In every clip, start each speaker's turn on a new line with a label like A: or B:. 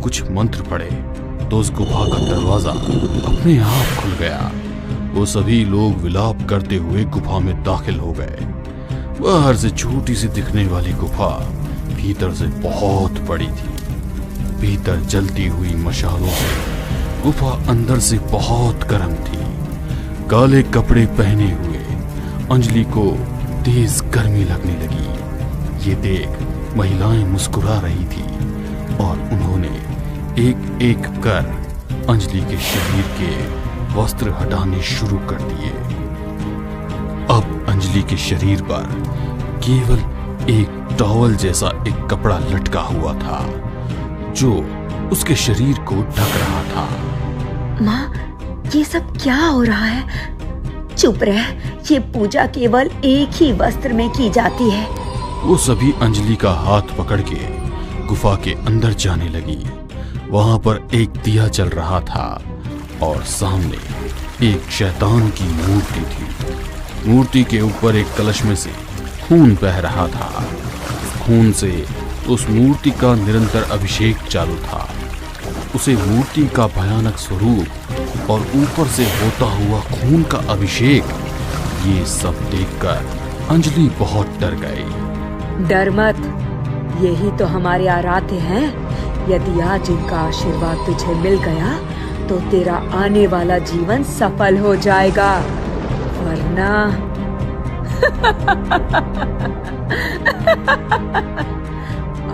A: कुछ मंत्र पढ़े तो उस गुफा का दरवाजा अपने आप खुल गया। वो सभी लोग विलाप करते हुए गुफा में दाखिल हो गए। बाहर से छोटी सी दिखने वाली गुफा भीतर से बहुत बड़ी थी। भीतर जलती हुई मशालों से गुफा अंदर से बहुत गर्म थी। काले कपड़े पहने हुए अंजलि को तेज गर्मी लगने लगी। ये देख महिलाएं मुस्कुरा रही थी और उन्होंने एक एक कर अंजलि के शरीर के वस्त्र हटाने शुरू कर दिए। अब अंजलि के शरीर पर केवल एक टॉवल जैसा एक कपड़ा लटका हुआ था जो उसके शरीर को ढक रहा था।
B: माँ, ये सब क्या हो रहा है? चुप रह, ये पूजा केवल एक ही वस्त्र में की जाती है।
A: वो सभी अंजलि का हाथ पकड़ के गुफा के अंदर जाने लगी। वहां पर एक दिया जल रहा था और सामने एक शैतान की मूर्ति थी। मूर्ति के ऊपर एक कलश में से खून बह रहा था। खून से उस मूर्ति का निरंतर अभिषेक चालू था। उसे मूर्ति का भयानक स्वरूप और ऊपर से होता हुआ खून का अभिषेक, ये सब देखकर अंजलि बहुत डर गई।
B: डर मत, यही तो हमारे आराध्य हैं। यदि आज इनका आशीर्वाद तुझे मिल गया तो तेरा आने वाला जीवन सफल हो जाएगा, वरना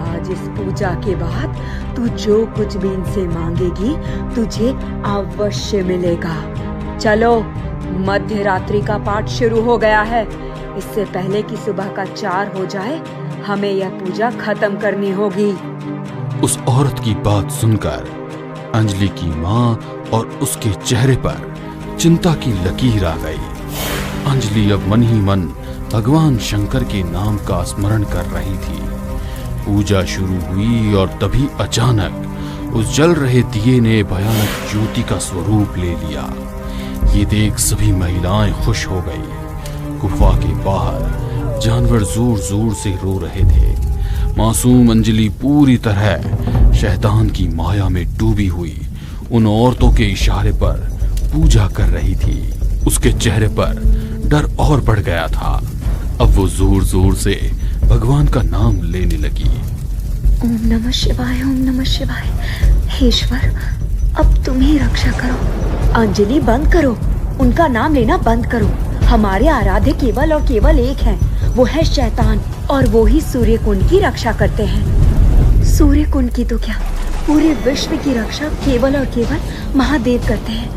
B: आज इस पूजा के बाद तू जो कुछ भी इनसे मांगेगी तुझे अवश्य मिलेगा। चलो, मध्य रात्रि का पाठ शुरू हो गया है। इससे पहले कि सुबह का 4 हो जाए हमें यह पूजा खत्म करनी होगी।
A: उस औरत की बात सुनकर अंजलि की माँ और उसके चेहरे पर चिंता की लकीर आ गई। अंजलि अब मन ही मन भगवान शंकर के नाम का स्मरण कर रही थी। पूजा शुरू हुई और तभी अचानक उस जल रहे दिए ने भयानक ज्योति का स्वरूप ले लिया। ये देख सभी महिलाएं खुश हो गई। गुफा के बाहर जानवर जोर जोर से रो रहे थे। मासूम अंजलि पूरी तरह शैतान की माया में डूबी हुई उन औरतों के इशारे पर पूजा कर रही थी। उसके चेहरे पर डर और बढ़ गया था। अब वो जोर जोर से भगवान का नाम लेने लगी।
B: ओम नमः शिवाय, ओम नमः शिवाय। हे ईश्वर, अब तुम ही रक्षा करो। अंजलि, बंद करो, उनका नाम लेना बंद करो। हमारे आराध्य केवल और केवल एक है, वो है शैतान, और वो ही सूर्य कुंड की रक्षा करते हैं। सूर्य कुंड की तो क्या, पूरे विश्व की रक्षा केवल और केवल महादेव करते हैं।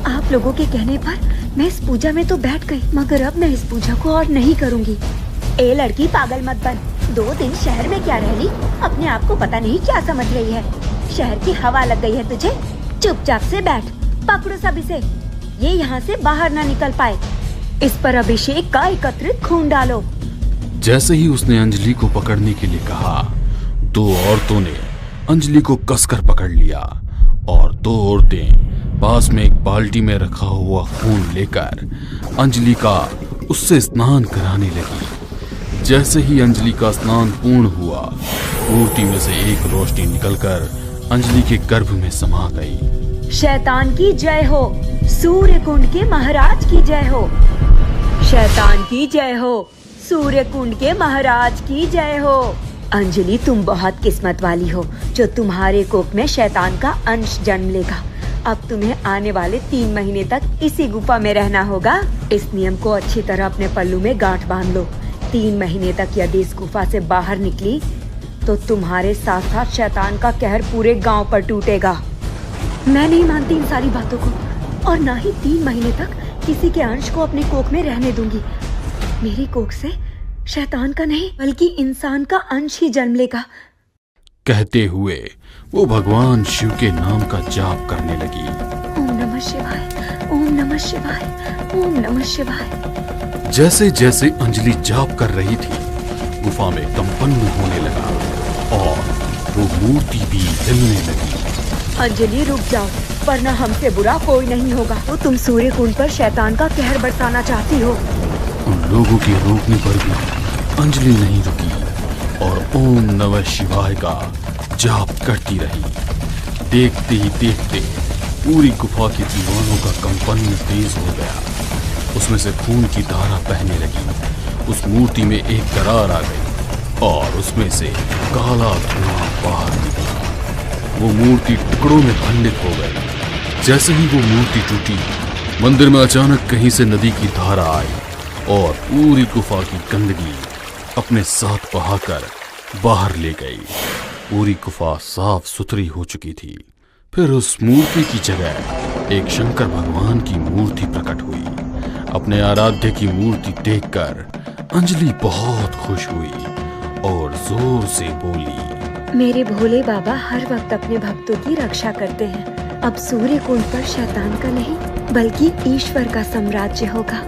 B: आप लोगों के कहने पर मैं इस पूजा में तो बैठ गई, मगर अब मैं इस पूजा को और नहीं करूंगी। ए लड़की, पागल मत बन। 2 दिन शहर में क्या रह ली? अपने आप को पता नहीं क्या समझ रही है। शहर की हवा लग गई है तुझे। चुपचाप से बैठ, पकड़ो सब इसे, ये यहाँ से बाहर ना निकल पाए। इस पर अभिषेक का एकत्रित खून डालो।
A: जैसे ही उसने अंजलि को पकड़ने के लिए कहा, 2 औरतों ने अंजलि को कसकर पकड़ लिया और 2 औरतें पास में एक बाल्टी में रखा हुआ खून लेकर अंजलि का उससे स्नान कराने लगी। जैसे ही अंजलि का स्नान पूर्ण हुआ, मूर्ति में से एक रोशनी निकलकर अंजलि के गर्भ में समा गई।
B: शैतान की जय हो, सूर्य कुंड के महाराज की जय हो। शैतान की जय हो, सूर्य कुंड के महाराज की जय हो। अंजलि, तुम बहुत किस्मत वाली हो जो तुम्हारे कोख में शैतान का अंश जन्म लेगा। अब तुम्हें आने वाले 3 महीने तक इसी गुफा में रहना होगा। इस नियम को अच्छी तरह अपने पल्लू में गांठ बांध लो। 3 महीने तक यदि इस गुफा से बाहर निकली तो तुम्हारे साथ साथ शैतान का कहर पूरे गांव पर टूटेगा। मैं नहीं मानती इन सारी बातों को, और ना ही 3 महीने तक किसी के अंश को अपने कोख में रहने दूंगी। मेरी कोख से शैतान का नहीं बल्कि इंसान का अंश ही जन्म लेगा।
A: कहते हुए वो भगवान शिव के नाम का जाप करने लगी।
B: ओम नमः शिवाय, ओम नमः शिवाय, ओम नमः शिवाय।
A: जैसे जैसे अंजलि जाप कर रही थी, गुफा में कंपन होने लगा और वो मूर्ति भी हिलने लगी।
B: अंजलि, रुक जाओ, वरना हमसे बुरा कोई नहीं होगा। वो तुम सूर्य कुंड पर शैतान का कहर बरसाना चाहती हो।
A: उन लोगों के रोकने पर भी अंजलि नहीं रुकी और ओम नमः शिवाय का जाप करती रही। देखते ही देखते पूरी गुफा की दीवारों का कंपन तेज हो गया। उसमें से खून की धारा बहने लगी। उस मूर्ति में एक दरार आ गई और उसमें से काला धुआं बाहर निकला। वो मूर्ति टुकड़ों में खंडित हो गई। जैसे ही वो मूर्ति टूटी, मंदिर में अचानक कहीं से नदी की धारा आई और पूरी गुफा की गंदगी अपने साथ बहाकर बाहर ले गई। पूरी गुफा साफ सुथरी हो चुकी थी। फिर उस मूर्ति की जगह एक शंकर भगवान की मूर्ति प्रकट हुई। अपने आराध्य की मूर्ति देखकर अंजलि बहुत खुश हुई और जोर से बोली,
B: मेरे भोले बाबा हर वक्त अपने भक्तों की रक्षा करते हैं। अब सूर्य कुंड पर शैतान का नहीं बल्कि ईश्वर का साम्राज्य होगा।